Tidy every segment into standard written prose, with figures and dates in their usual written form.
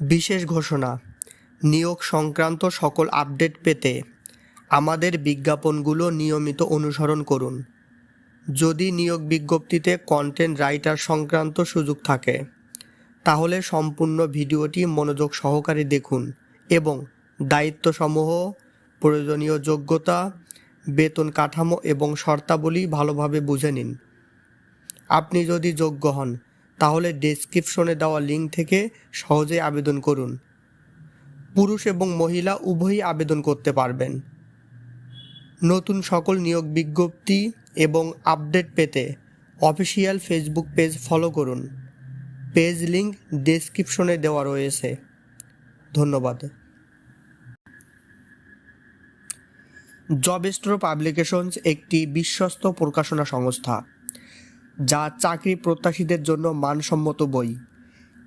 বিশেষ ঘোষণা, নিয়োগ সংক্রান্ত সকল আপডেট পেতে আমাদের বিজ্ঞাপনগুলো নিয়মিত অনুসরণ করুন। যদি নিয়োগ বিজ্ঞপ্তিতে কন্টেন্ট রাইটার সংক্রান্ত সুযোগ থাকে, তাহলে সম্পূর্ণ ভিডিওটি মনোযোগ সহকারে দেখুন এবং দায়িত্বসমূহ, প্রয়োজনীয় যোগ্যতা, বেতন কাঠামো এবং শর্তাবলী ভালোভাবে বুঝে নিন। আপনি যদি যোগ্য হন, তাহলে ডেসক্রিপশনে দেওয়া লিঙ্ক থেকে সহজেই আবেদন করুন। পুরুষ এবং মহিলা উভয়ই আবেদন করতে পারবেন। নতুন সকল নিয়োগ বিজ্ঞপ্তি এবং আপডেট পেতে অফিসিয়াল ফেসবুক পেজ ফলো করুন। পেজ লিঙ্ক ডেসক্রিপশনে দেওয়া রয়েছে। ধন্যবাদ। জবস্ট্রো পাবলিকেশনস একটি বিশ্বস্ত প্রকাশনা সংস্থা যা চাকরি প্রত্যাশীদের জন্য মানসম্মত বই,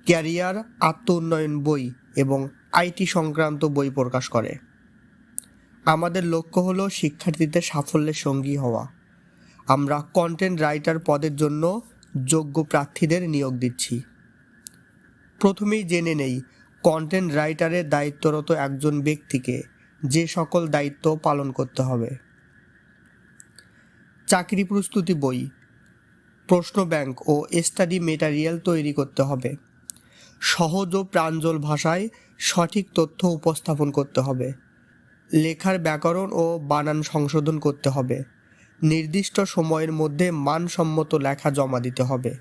ক্যারিয়ার আত্ম-উন্নয়ন বই এবং আইটি সংক্রান্ত বই প্রকাশ করে। আমাদের লক্ষ্য হলো শিক্ষার্থীদের সাফল্যের সঙ্গী হওয়া। আমরা কন্টেন্ট রাইটার পদের জন্য যোগ্য প্রার্থীদের নিয়োগ দিচ্ছি। প্রথমেই জেনে নেই কন্টেন্ট রাইটারের দায়িত্বরত একজন ব্যক্তিকে যে সকল দায়িত্ব পালন করতে হবে। চাকরি প্রস্তুতি বই, প্রশ্ন ব্যাংক ও স্টাডি মেটেরিয়াল তৈরি করতে হবে। সহজ ও প্রাঞ্জল ভাষায় সঠিক তথ্য উপস্থাপন করতে হবে। লেখার ব্যাকরণ ও বানান সংশোধন করতে হবে। নির্দিষ্ট সময়ের মধ্যে মানসম্মত লেখা জমা দিতে হবে।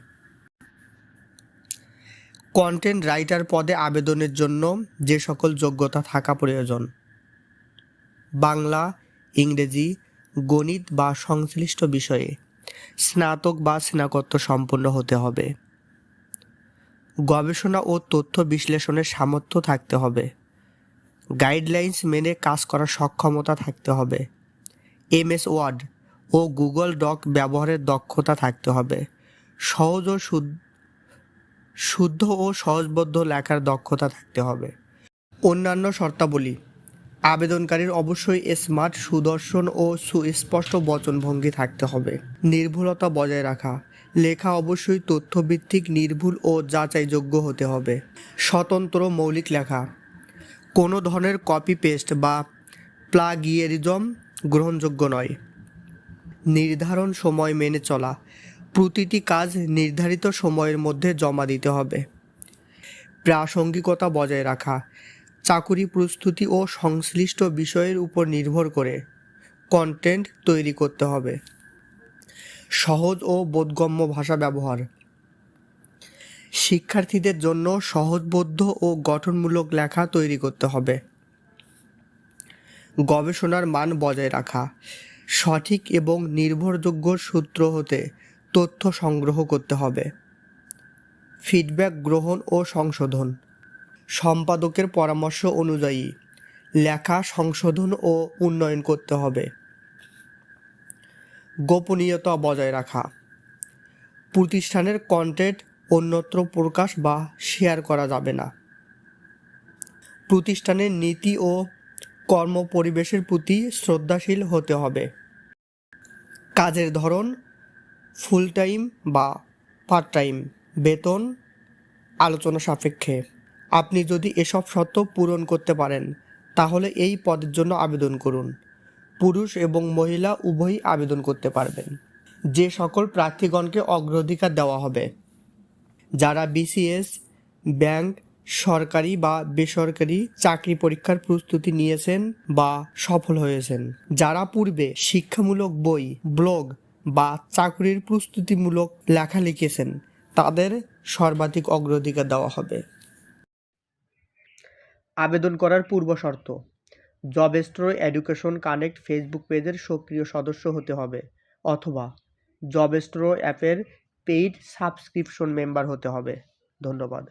কন্টেন্ট রাইটার পদে আবেদনের জন্য যে সকল যোগ্যতা থাকা প্রয়োজন: বাংলা, ইংরেজি, গণিত বা সংশ্লিষ্ট বিষয়ে স্নাতক বা স্নাতকোত্তর সম্পন্ন হতে হবে। গবেষণা ও তথ্য বিশ্লেষণের সামর্থ্য থাকতে হবে। গাইডলাইন্স মেনে কাজ করার সক্ষমতা থাকতে হবে। MS ওয়ার্ড ও গুগল ডক ব্যবহারের দক্ষতা থাকতে হবে। সহজ ও শুদ্ধ ও সহজবোধ্য লেখার দক্ষতা থাকতে হবে। অন্যান্য শর্তাবলী: আবেদনকারীর অবশ্যই স্মার্ট, সুদর্শন ও সুস্পষ্ট বচনভঙ্গি থাকতে হবে। নির্ভুলতা বজায় রাখা: লেখা অবশ্যই তথ্যভিত্তিক, নির্ভুল ও যাচাইযোগ্য হতে হবে। স্বতন্ত্র মৌলিক লেখা: কোনো ধরনের কপি পেস্ট বা প্লাগিয়ারিজম গ্রহণযোগ্য নয়। নির্ধারণ সময় মেনে চলা: প্রতিটি কাজ নির্ধারিত সময়ের মধ্যে জমা দিতে হবে। প্রাসঙ্গিকতা বজায় রাখা: চাকুরি প্রস্তুতি ও সংশ্লিষ্ট বিষয়ের উপর নির্ভর করে কন্টেন্ট তৈরি করতে হবে। সহজ ও বোধগম্য ভাষা ব্যবহার: শিক্ষার্থীদের জন্য সহজবোধ্য ও গঠনমূলক লেখা তৈরি করতে হবে। গবেষণার মান বজায় রাখা: সঠিক এবং নির্ভরযোগ্য সূত্র হতে তথ্য সংগ্রহ করতে হবে। ফিডব্যাক গ্রহণ ও সংশোধন: সম্পাদকের পরামর্শ অনুযায়ী লেখা সংশোধন ও উন্নয়ন করতে হবে। গোপনীয়তা বজায় রাখা: প্রতিষ্ঠানের কন্টেন্ট অন্যত্র প্রকাশ বা শেয়ার করা যাবে না। প্রতিষ্ঠানের নীতি ও কর্মপরিবেশের প্রতি শ্রদ্ধাশীল হতে হবে। কাজের ধরন: ফুল টাইম বা পার্ট টাইম। বেতন আলোচনা সাপেক্ষে। আপনি যদি এসব শর্ত পূরণ করতে পারেন, তাহলে এই পদের জন্য আবেদন করুন। পুরুষ এবং মহিলা উভয়ই আবেদন করতে পারবেন। যে সকল প্রার্থীগণকে অগ্রাধিকার দেওয়া হবে: যারা BCS, ব্যাংক, সরকারি বা বেসরকারি চাকরি পরীক্ষার প্রস্তুতি নিয়েছেন বা সফল হয়েছেন, যারা পূর্বে শিক্ষামূলক বই, ব্লগ বা চাকরির প্রস্তুতিমূলক লেখা লিখেছেন, তাদের সর্বাধিক অগ্রাধিকার দেওয়া হবে। আবেদন করার পূর্ব শর্ত: জবস্ট্রো এডুকেশন কানেক্ট ফেসবুক পেজের সক্রিয় সদস্য হতে হবে অথবা জবস্ট্রো অ্যাপের পেইড সাবস্ক্রিপশন মেম্বার হতে হবে। ধন্যবাদ।